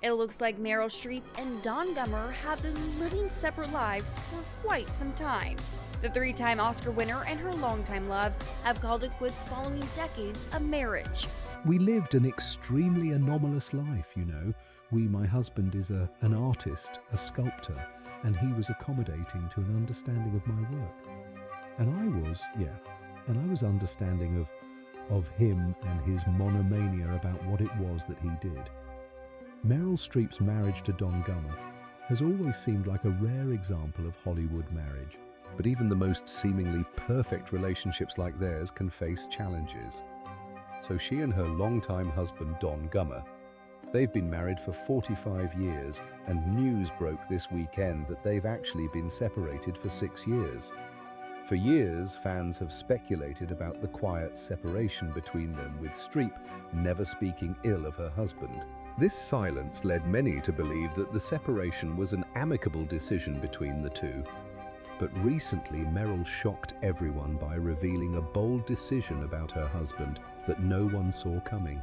It looks like Meryl Streep and Don Gummer have been living separate lives for quite some time. The three-time Oscar winner and her longtime love have called it quits following decades of marriage. We lived an extremely anomalous life, you know. My husband is an artist, a sculptor, and he was accommodating to an understanding of my work. And I was understanding of him and his monomania about what it was that he did. Meryl Streep's marriage to Don Gummer has always seemed like a rare example of Hollywood marriage. But even the most seemingly perfect relationships like theirs can face challenges. So she and her longtime husband, Don Gummer, they've been married for 45 years, and news broke this weekend that they've actually been separated for 6 years. For years, fans have speculated about the quiet separation between them, with Streep never speaking ill of her husband. This silence led many to believe that the separation was an amicable decision between the two. But recently, Meryl shocked everyone by revealing a bold decision about her husband that no one saw coming.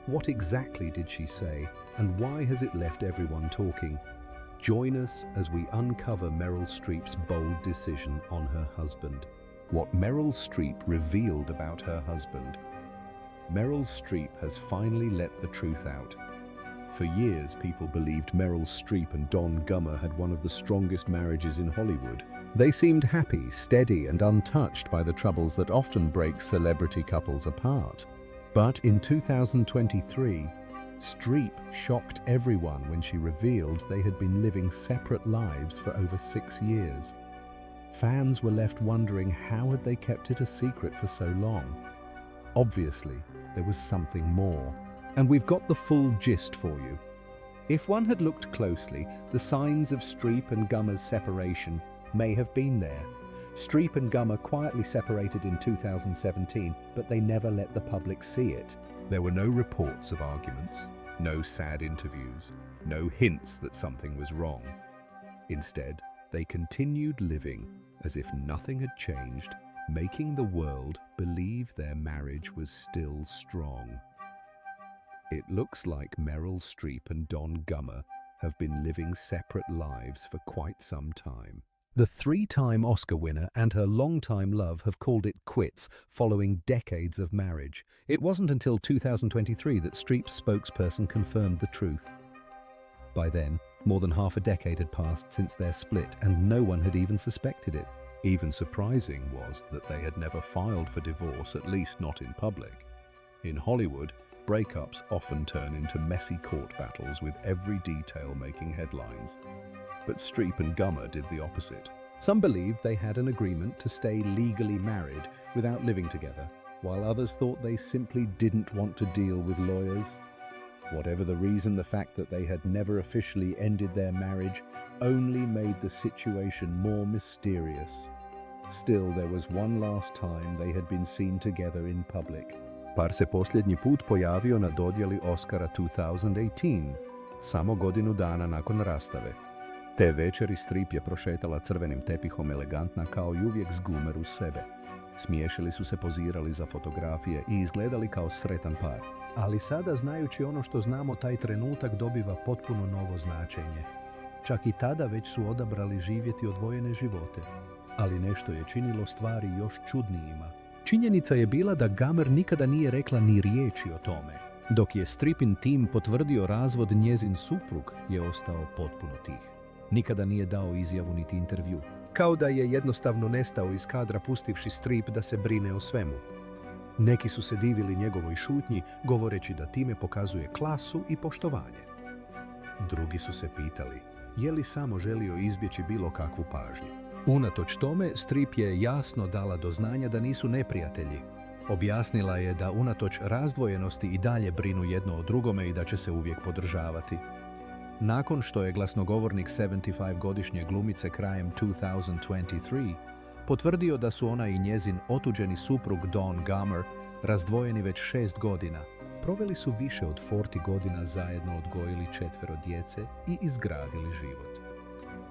What exactly did she say, and why has it left everyone talking? Join us as we uncover Meryl Streep's bold decision on her husband. What Meryl Streep revealed about her husband. Meryl Streep has finally let the truth out. For years, people believed Meryl Streep and Don Gummer had one of the strongest marriages in Hollywood. They seemed happy, steady, and untouched by the troubles that often break celebrity couples apart. But in 2023, Streep shocked everyone when she revealed they had been living separate lives for over 6 years. Fans were left wondering how had they kept it a secret for so long. Obviously, there was something more. And we've got the full gist for you. If one had looked closely, the signs of Streep and Gummer's separation may have been there. Streep and Gummer quietly separated in 2017, but they never let the public see it. There were no reports of arguments, no sad interviews, no hints that something was wrong. Instead, they continued living as if nothing had changed, making the world believe their marriage was still strong. It looks like Meryl Streep and Don Gummer have been living separate lives for quite some time. The three-time Oscar winner and her longtime love have called it quits following decades of marriage. It wasn't until 2023 that Streep's spokesperson confirmed the truth. By then, more than half a decade had passed since their split, and no one had even suspected it. Even surprising was that they had never filed for divorce, at least not in public. In Hollywood, breakups often turn into messy court battles with every detail making headlines. But Streep and Gummer did the opposite. Some believed they had an agreement to stay legally married without living together, while others thought they simply didn't want to deal with lawyers. Whatever the reason, the fact that they had never officially ended their marriage only made the situation more mysterious. Still, there was one last time they had been seen together in public. Par se posljednji put pojavio na dodjeli Oscara 2018, samo godinu dana nakon rastave. Te večeri Streep je prošetala crvenim tepihom elegantna kao i uvijek s glumer uz sebe. Smiješili su se, pozirali za fotografije i izgledali kao sretan par. Ali sada, znajući ono što znamo, taj trenutak dobiva potpuno novo značenje. Čak i tada već su odabrali živjeti odvojene živote. Ali nešto je činilo stvari još čudnijima. Činjenica je bila da Gummer nikada nije rekla ni riječi o tome. Dok je Streepin tim potvrdio razvod, njezin suprug je ostao potpuno tih. Nikada nije dao izjavu niti intervju. Kao da je jednostavno nestao iz kadra, pustivši Streep da se brine o svemu. Neki su se divili njegovoj šutnji, govoreći da time pokazuje klasu i poštovanje. Drugi su se pitali, je li samo želio izbjeći bilo kakvu pažnju. Unatoč tome, Streep je jasno dala do znanja da nisu neprijatelji. Objasnila je da unatoč razdvojenosti i dalje brinu jedno o drugome i da će se uvijek podržavati. Nakon što je glasnogovornik 75-godišnje glumice krajem 2023 potvrdio da su ona i njezin otuđeni suprug Don Gummer razdvojeni već 6 godina, proveli su više od 40 godina zajedno, odgojili 4 djece i izgradili život.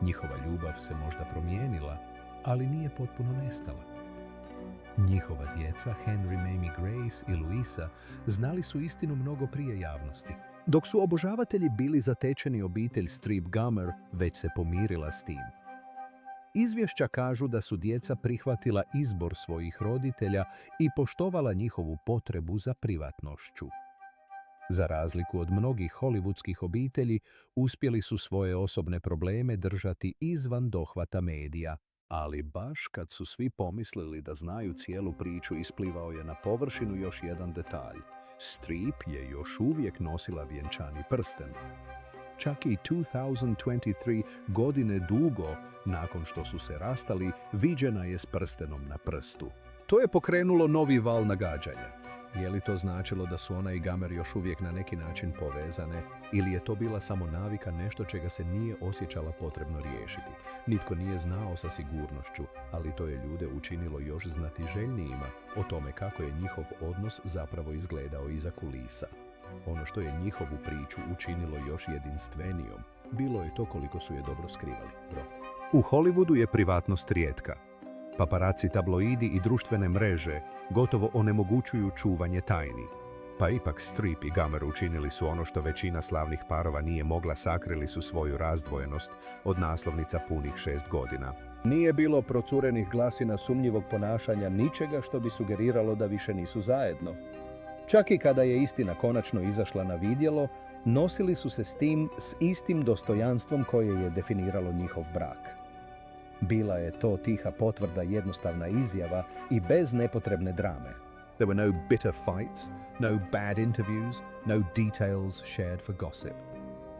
Njihova ljubav se možda promijenila, ali nije potpuno nestala. Njihova djeca, Henry, Mamie, Grace i Luisa, znali su istinu mnogo prije javnosti. Dok su obožavatelji bili zatečeni, obitelj Streep-Gummer već se pomirila s tim. Izvješća kažu da su djeca prihvatila izbor svojih roditelja i poštovala njihovu potrebu za privatnošću. Za razliku od mnogih hollywoodskih obitelji, uspjeli su svoje osobne probleme držati izvan dohvata medija. Ali baš kad su svi pomislili da znaju cijelu priču, isplivao je na površinu još jedan detalj. Streep je još uvijek nosila vjenčani prsten. Čak i 2023 godine dugo nakon što su se rastali, viđena je s prstenom na prstu. To je pokrenulo novi val nagađanja. Je li to značilo da su ona i Gummer još uvijek na neki način povezane, ili je to bila samo navika, nešto čega se nije osjećala potrebno riješiti? Nitko nije znao sa sigurnošću, ali to je ljude učinilo još znatiželjnijima o tome kako je njihov odnos zapravo izgledao iza kulisa. Ono što je njihovu priču učinilo još jedinstvenijom, bilo je to koliko su je dobro skrivali. U Hollywoodu je privatnost rijetka. Paparaci, tabloidi i društvene mreže gotovo onemogućuju čuvanje tajni. Pa ipak Streep i Gummer učinili su ono što većina slavnih parova nije mogla, sakrili su svoju razdvojenost od naslovnica punih 6 godina. Nije bilo procurenih glasina sumnjivog ponašanja, ničega što bi sugeriralo da više nisu zajedno. Čak i kada je istina konačno izašla na vidjelo, nosili su se s tim s istim dostojanstvom koje je definiralo njihov brak. Bila je to tiha potvrda, jednostavna izjava i bez nepotrebne drame. There were no bitter fights, no bad interviews, no details shared for gossip.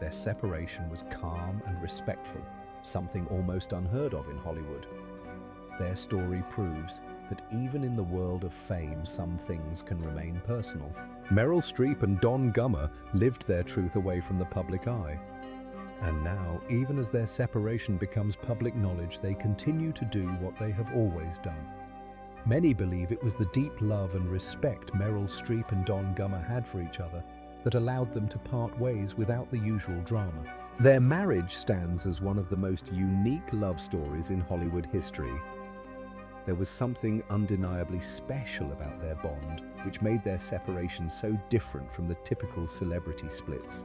Their separation was calm and respectful, something almost unheard of in Hollywood. Their story proves that even in the world of fame, some things can remain personal. Meryl Streep and Don Gummer lived their truth away from the public eye. And now, even as their separation becomes public knowledge, they continue to do what they have always done. Many believe it was the deep love and respect Meryl Streep and Don Gummer had for each other that allowed them to part ways without the usual drama. Their marriage stands as one of the most unique love stories in Hollywood history. There was something undeniably special about their bond, which made their separation so different from the typical celebrity splits.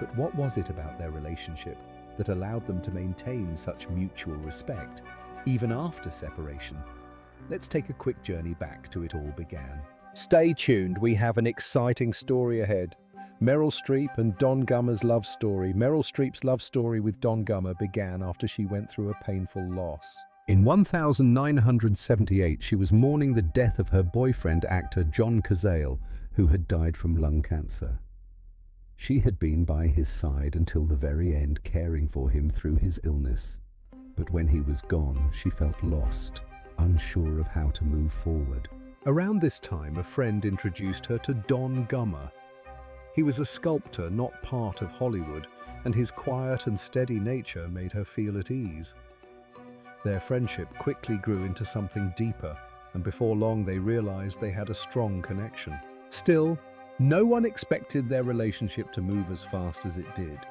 But what was it about their relationship that allowed them to maintain such mutual respect, even after separation? Let's take a quick journey back to it all began. Stay tuned, we have an exciting story ahead. Meryl Streep and Don Gummer's love story. Meryl Streep's love story with Don Gummer began after she went through a painful loss. In 1978, she was mourning the death of her boyfriend, actor John Cazale, who had died from lung cancer. She had been by his side until the very end, caring for him through his illness. But when he was gone, she felt lost, unsure of how to move forward. Around this time, a friend introduced her to Don Gummer. He was a sculptor, not part of Hollywood, and his quiet and steady nature made her feel at ease. Their friendship quickly grew into something deeper, and before long they realized they had a strong connection. Still, no one expected their relationship to move as fast as it did.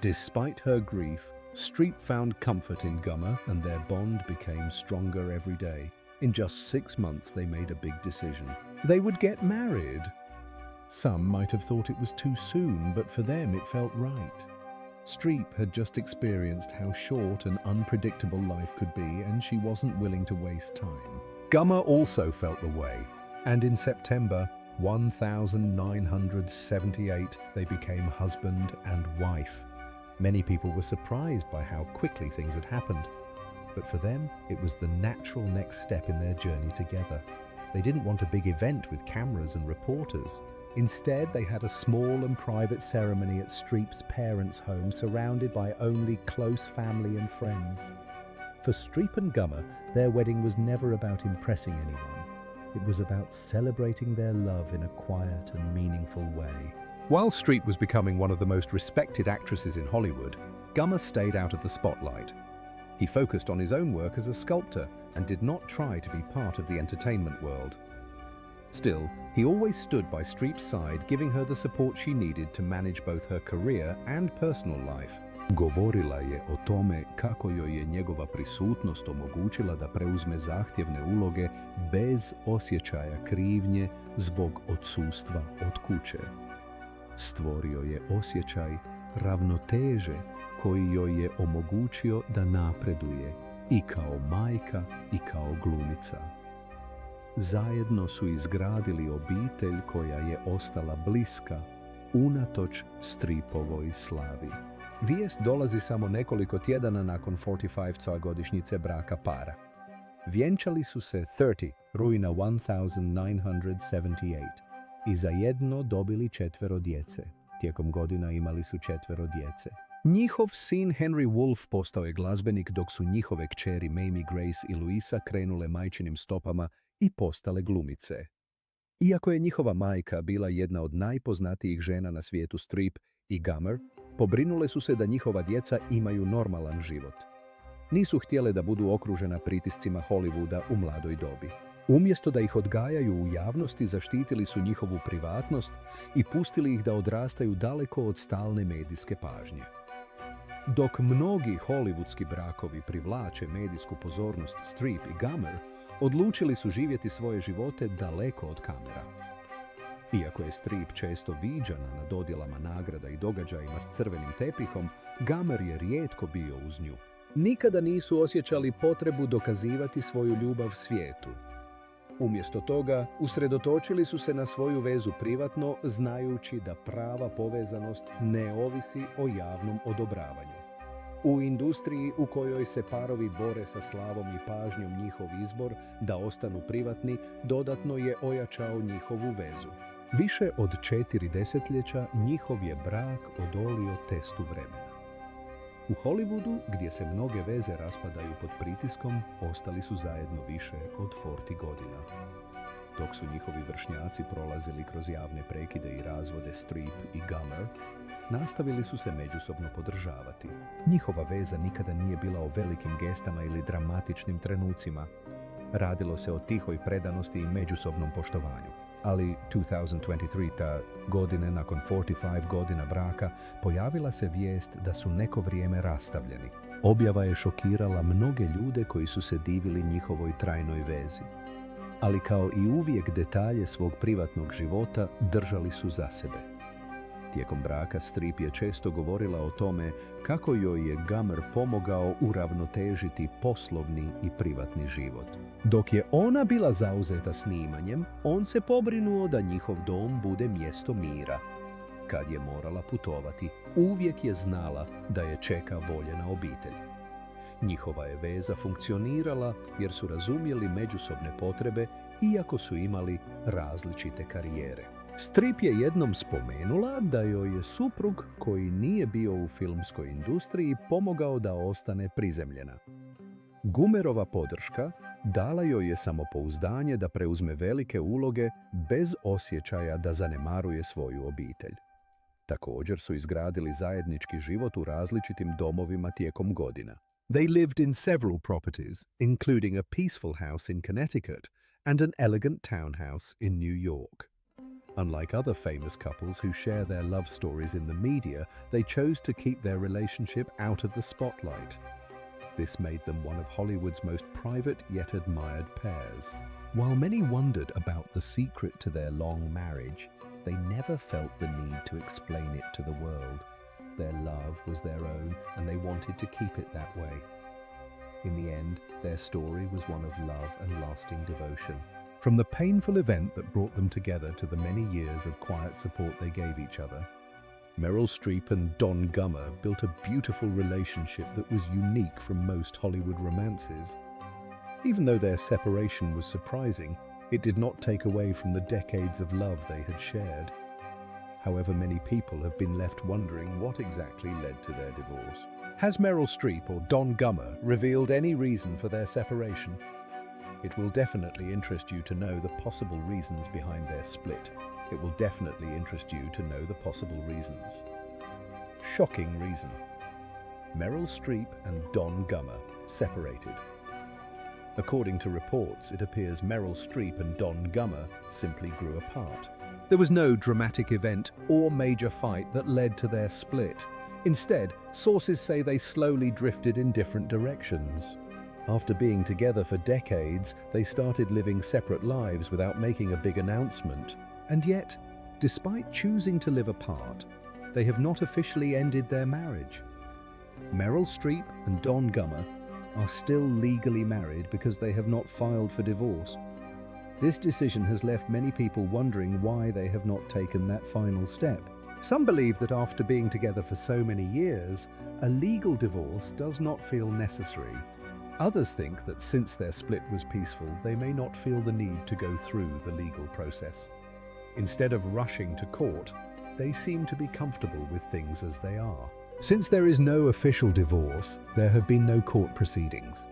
Despite her grief, Streep found comfort in Gummer, and their bond became stronger every day. In just 6 months, they made a big decision. They would get married. Some might have thought it was too soon, but for them it felt right. Streep had just experienced how short and unpredictable life could be, and she wasn't willing to waste time. Gummer also felt the way, and in September 1978, they became husband and wife. Many people were surprised by how quickly things had happened, but for them, it was the natural next step in their journey together. They didn't want a big event with cameras and reporters. Instead, they had a small and private ceremony at Streep's parents' home, surrounded by only close family and friends. For Streep and Gummer, their wedding was never about impressing anyone. It was about celebrating their love in a quiet and meaningful way. While Streep was becoming one of the most respected actresses in Hollywood, Gummer stayed out of the spotlight. He focused on his own work as a sculptor and did not try to be part of the entertainment world. Still, he always stood by Streep's side, giving her the support she needed to manage both her career and personal life. Govorila je o tome kako joj je njegova prisutnost omogućila da preuzme zahtjevne uloge bez osjećaja krivnje zbog odsustva od kuće. Stvorio je osjećaj ravnoteže koji joj je omogućio da napreduje i kao majka i kao glumica. Zajedno su izgradili obitelj koja je ostala bliska unatoč Streepovoj slavi. Vijest dolazi samo nekoliko tjedana nakon 45. godišnjice braka para. Vjenčali su se 30. rujna 1978 i zajedno dobili 4 djece. Tijekom godina imali su 4 djece. Njihov sin Henry Wolf postao je glazbenik dok su njihove kćeri Mamie Grace i Louisa krenule majčinim stopama i postale glumice. Iako je njihova majka bila jedna od najpoznatijih žena na svijetu Streep i Gummer, pobrinule su se da njihova djeca imaju normalan život. Nisu htjele da budu okružena pritiscima Hollywooda u mladoj dobi. Umjesto da ih odgajaju u javnosti, zaštitili su njihovu privatnost i pustili ih da odrastaju daleko od stalne medijske pažnje. Dok mnogi hollywoodski brakovi privlače medijsku pozornost, Streep i Gummer odlučili su živjeti svoje živote daleko od kamera. Iako je Streep često viđana na dodjelama nagrada i događajima s crvenim tepihom, Gummer je rijetko bio uz nju. Nikada nisu osjećali potrebu dokazivati svoju ljubav svijetu. Umjesto toga, usredotočili su se na svoju vezu privatno, znajući da prava povezanost ne ovisi o javnom odobravanju. U industriji u kojoj se parovi bore sa slavom i pažnjom, njihov izbor da ostanu privatni dodatno je ojačao njihovu vezu. Više od 4 desetljeća njihov je brak odolio testu vremena. U Hollywoodu, gdje se mnoge veze raspadaju pod pritiskom, ostali su zajedno više od 40 godina. Dok su njihovi vršnjaci prolazili kroz javne prekide i razvode Streep i Gummer, nastavili su se međusobno podržavati. Njihova veza nikada nije bila o velikim gestama ili dramatičnim trenucima. Radilo se o tihoj predanosti i međusobnom poštovanju. Ali 2023. godine, nakon 45 godina braka, pojavila se vijest da su neko vrijeme rastavljeni. Objava je šokirala mnoge ljude koji su se divili njihovoj trajnoj vezi. Ali kao i uvijek detalje svog privatnog života držali su za sebe. Tijekom braka Streep je često govorila o tome kako joj je Gummer pomogao uravnotežiti poslovni i privatni život. Dok je ona bila zauzeta snimanjem, on se pobrinuo da njihov dom bude mjesto mira. Kad je morala putovati, uvijek je znala da je čeka voljena obitelj. Njihova je veza funkcionirala jer su razumjeli međusobne potrebe, iako su imali različite karijere. Streep je jednom spomenula da joj je suprug, koji nije bio u filmskoj industriji, pomogao da ostane prizemljena. Gummerova podrška dala joj je samopouzdanje da preuzme velike uloge bez osjećaja da zanemaruje svoju obitelj. Također su izgradili zajednički život u različitim domovima tijekom godina. They lived in several properties, including a peaceful house in Connecticut and an elegant townhouse in New York. Unlike other famous couples who share their love stories in the media, they chose to keep their relationship out of the spotlight. This made them one of Hollywood's most private yet admired pairs. While many wondered about the secret to their long marriage, they never felt the need to explain it to the world. Their love was their own, and they wanted to keep it that way. In the end, their story was one of love and lasting devotion. From the painful event that brought them together to the many years of quiet support they gave each other, Meryl Streep and Don Gummer built a beautiful relationship that was unique from most Hollywood romances. Even though their separation was surprising, it did not take away from the decades of love they had shared. However, many people have been left wondering what exactly led to their divorce. Has Meryl Streep or Don Gummer revealed any reason for their separation? It will definitely interest you to know the possible reasons behind their split. It will definitely interest you to know the possible reasons. Shocking reason. Meryl Streep and Don Gummer separated. According to reports, it appears Meryl Streep and Don Gummer simply grew apart. There was no dramatic event or major fight that led to their split. Instead, sources say they slowly drifted in different directions. After being together for decades, they started living separate lives without making a big announcement. And yet, Despite choosing to live apart, they have not officially ended their marriage. Meryl Streep and Don Gummer are still legally married because they have not filed for divorce. This decision has left many people wondering why they have not taken that final step. Some believe that after being together for so many years, a legal divorce does not feel necessary. Others think that since their split was peaceful, they may not feel the need to go through the legal process. Instead of rushing to court, they seem to be comfortable with things as they are. Since there is no official divorce, there have been no court proceedings.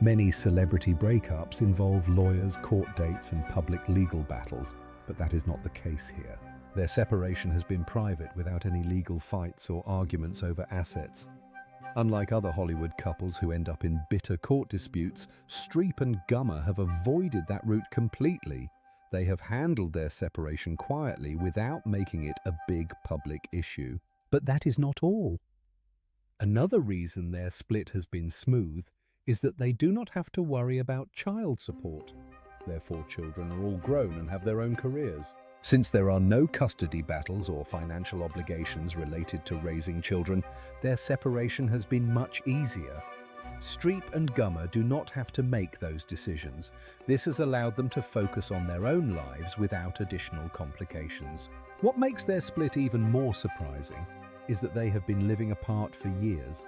Many celebrity breakups involve lawyers, court dates, and public legal battles, but that is not the case here. Their separation has been private without any legal fights or arguments over assets. Unlike other Hollywood couples who end up in bitter court disputes, Streep and Gummer have avoided that route completely. They have handled their separation quietly without making it a big public issue. But that is not all. Another reason their split has been smooth is that they do not have to worry about child support. Their 4 children are all grown and have their own careers. Since there are no custody battles or financial obligations related to raising children, their separation has been much easier. Streep and Gummer do not have to make those decisions. This has allowed them to focus on their own lives without additional complications. What makes their split even more surprising is that they have been living apart for years.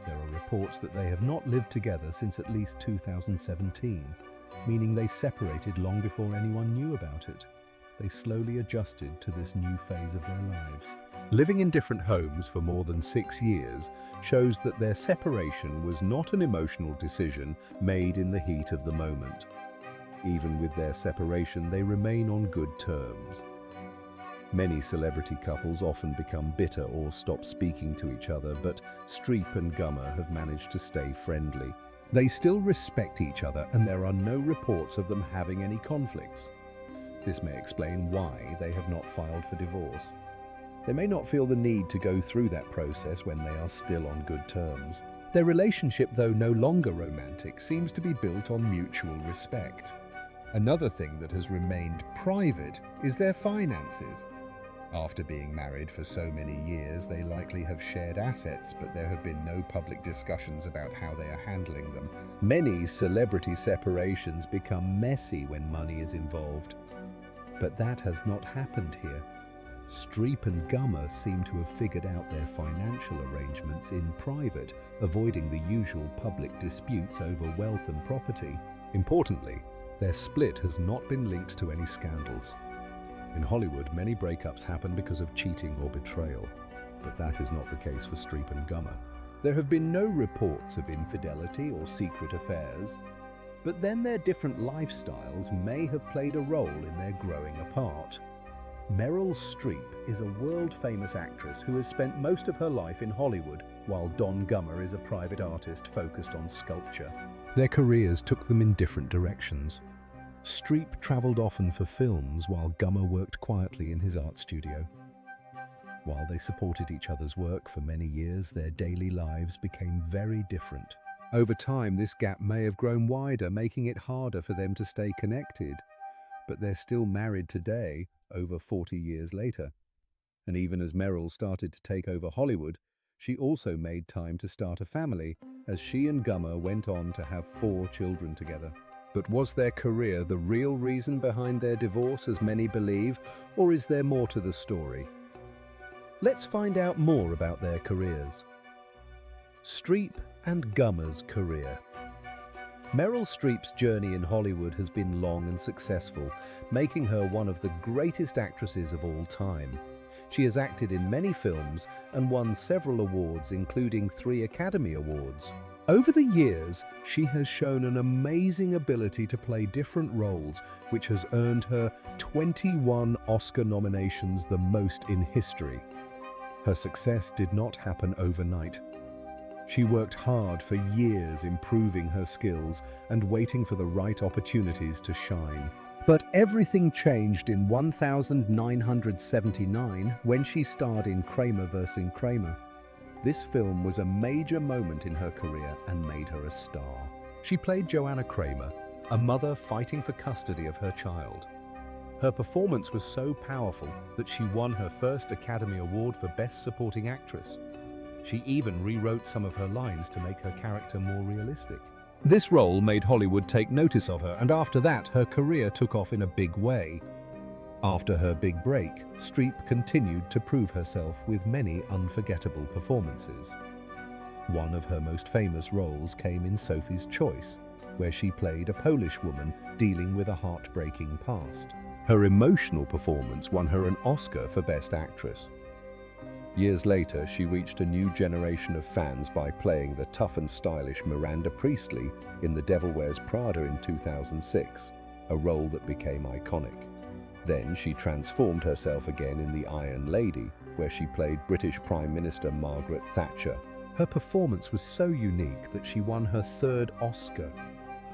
There are reports that they have not lived together since at least 2017, meaning they separated long before anyone knew about it. They slowly adjusted to this new phase of their lives. Living in different homes for more than 6 years shows that their separation was not an emotional decision made in the heat of the moment. Even with their separation, they remain on good terms. Many celebrity couples often become bitter or stop speaking to each other, but Streep and Gummer have managed to stay friendly. They still respect each other, and there are no reports of them having any conflicts. This may explain why they have not filed for divorce. They may not feel the need to go through that process when they are still on good terms. Their relationship, though no longer romantic, seems to be built on mutual respect. Another thing that has remained private is their finances. After being married for so many years, they likely have shared assets, but there have been no public discussions about how they are handling them. Many celebrity separations become messy when money is involved, but that has not happened here. Streep and Gummer seem to have figured out their financial arrangements in private, avoiding the usual public disputes over wealth and property. Importantly, their split has not been linked to any scandals. In Hollywood, many breakups happen because of cheating or betrayal, but that is not the case for Streep and Gummer. There have been no reports of infidelity or secret affairs, but then their different lifestyles may have played a role in their growing apart. Meryl Streep is a world-famous actress who has spent most of her life in Hollywood, while Don Gummer is a private artist focused on sculpture. Their careers took them in different directions. Streep traveled often for films, while Gummer worked quietly in his art studio. While they supported each other's work for many years, their daily lives became very different. Over time, this gap may have grown wider, making it harder for them to stay connected. But they're still married today, over 40 years later. And even as Meryl started to take over Hollywood, she also made time to start a family, as she and Gummer went on to have 4 children together. But was their career the real reason behind their divorce, as many believe, or is there more to the story? Let's find out more about their careers. Streep and Gummer's career. Meryl Streep's journey in Hollywood has been long and successful, making her one of the greatest actresses of all time. She has acted in many films and won several awards, including 3 Academy Awards. Over the years, she has shown an amazing ability to play different roles, which has earned her 21 Oscar nominations, the most in history. Her success did not happen overnight. She worked hard for years, improving her skills and waiting for the right opportunities to shine. But everything changed in 1979 when she starred in Kramer vs. Kramer. This film was a major moment in her career and made her a star. She played Joanna Kramer, a mother fighting for custody of her child. Her performance was so powerful that she won her first Academy Award for Best Supporting Actress. She even rewrote some of her lines to make her character more realistic. This role made Hollywood take notice of her, and after that, her career took off in a big way. After her big break, Streep continued to prove herself with many unforgettable performances. One of her most famous roles came in Sophie's Choice, where she played a Polish woman dealing with a heartbreaking past. Her emotional performance won her an Oscar for Best Actress. Years later, she reached a new generation of fans by playing the tough and stylish Miranda Priestley in The Devil Wears Prada in 2006, a role that became iconic. Then she transformed herself again in The Iron Lady, where she played British Prime Minister Margaret Thatcher. Her performance was so unique that she won her third Oscar.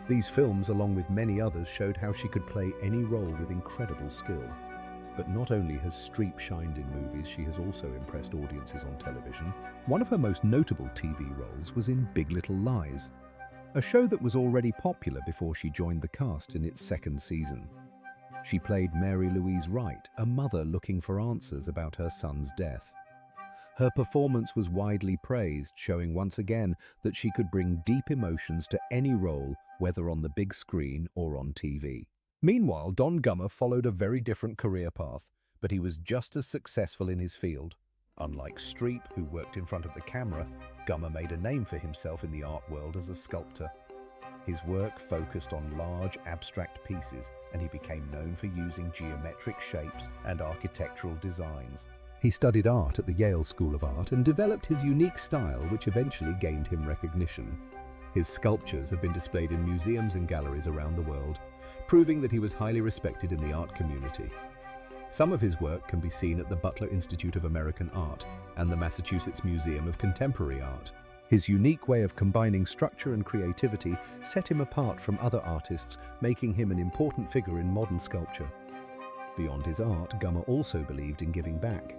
These films, along with many others, showed how she could play any role with incredible skill. But not only has Streep shined in movies, she has also impressed audiences on television. One of her most notable TV roles was in Big Little Lies, a show that was already popular before she joined the cast in its second season. She played Mary Louise Wright, a mother looking for answers about her son's death. Her performance was widely praised, showing once again that she could bring deep emotions to any role, whether on the big screen or on TV. Meanwhile, Don Gummer followed a very different career path, but he was just as successful in his field. Unlike Streep, who worked in front of the camera, Gummer made a name for himself in the art world as a sculptor. His work focused on large, abstract pieces, and he became known for using geometric shapes and architectural designs. He studied art at the Yale School of Art and developed his unique style, which eventually gained him recognition. His sculptures have been displayed in museums and galleries around the world, proving that he was highly respected in the art community. Some of his work can be seen at the Butler Institute of American Art and the Massachusetts Museum of Contemporary Art. His unique way of combining structure and creativity set him apart from other artists, making him an important figure in modern sculpture. Beyond his art, Gummer also believed in giving back.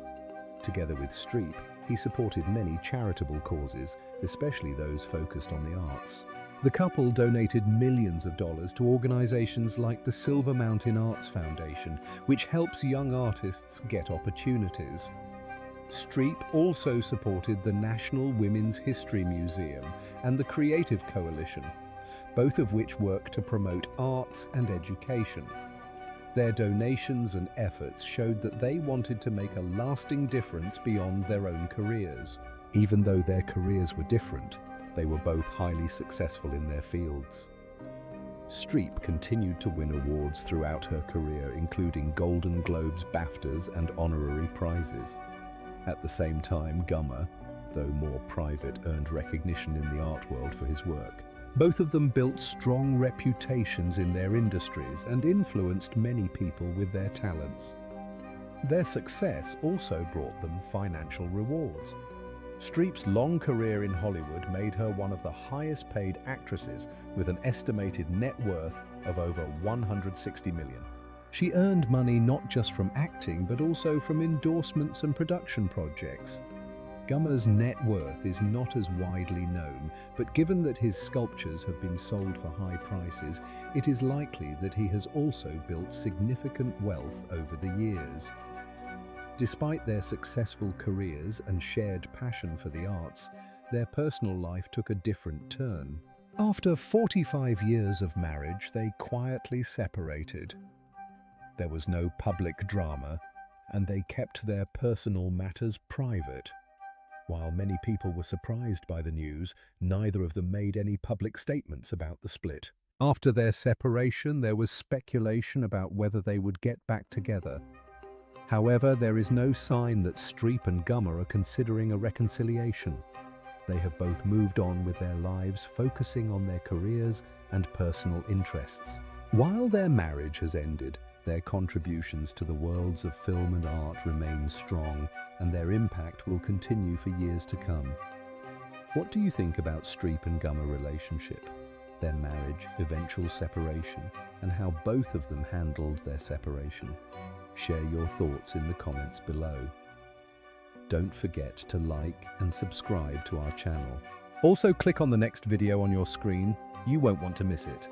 Together with Streep, he supported many charitable causes, especially those focused on the arts. The couple donated millions of dollars to organizations like the Silver Mountain Arts Foundation, which helps young artists get opportunities. Streep also supported the National Women's History Museum and the Creative Coalition, both of which work to promote arts and education. Their donations and efforts showed that they wanted to make a lasting difference beyond their own careers. Even though their careers were different, they were both highly successful in their fields. Streep continued to win awards throughout her career, including Golden Globes, BAFTAs, and honorary prizes. At the same time, Gummer, though more private, earned recognition in the art world for his work. Both of them built strong reputations in their industries and influenced many people with their talents. Their success also brought them financial rewards. Streep's long career in Hollywood made her one of the highest paid actresses, with an estimated net worth of over $160 million. She earned money not just from acting, but also from endorsements and production projects. Gummer's net worth is not as widely known, but given that his sculptures have been sold for high prices, it is likely that he has also built significant wealth over the years. Despite their successful careers and shared passion for the arts, their personal life took a different turn. After 45 years of marriage, they quietly separated. There was no public drama, and they kept their personal matters private. While many people were surprised by the news, neither of them made any public statements about the split. After their separation, there was speculation about whether they would get back together. However, there is no sign that Streep and Gummer are considering a reconciliation. They have both moved on with their lives, focusing on their careers and personal interests. While their marriage has ended, their contributions to the worlds of film and art remain strong, and their impact will continue for years to come. What do you think about Streep and Gummer relationship, their marriage, eventual separation, and how both of them handled their separation? Share your thoughts in the comments below. Don't forget to like and subscribe to our channel. Also, click on the next video on your screen. You won't want to miss it.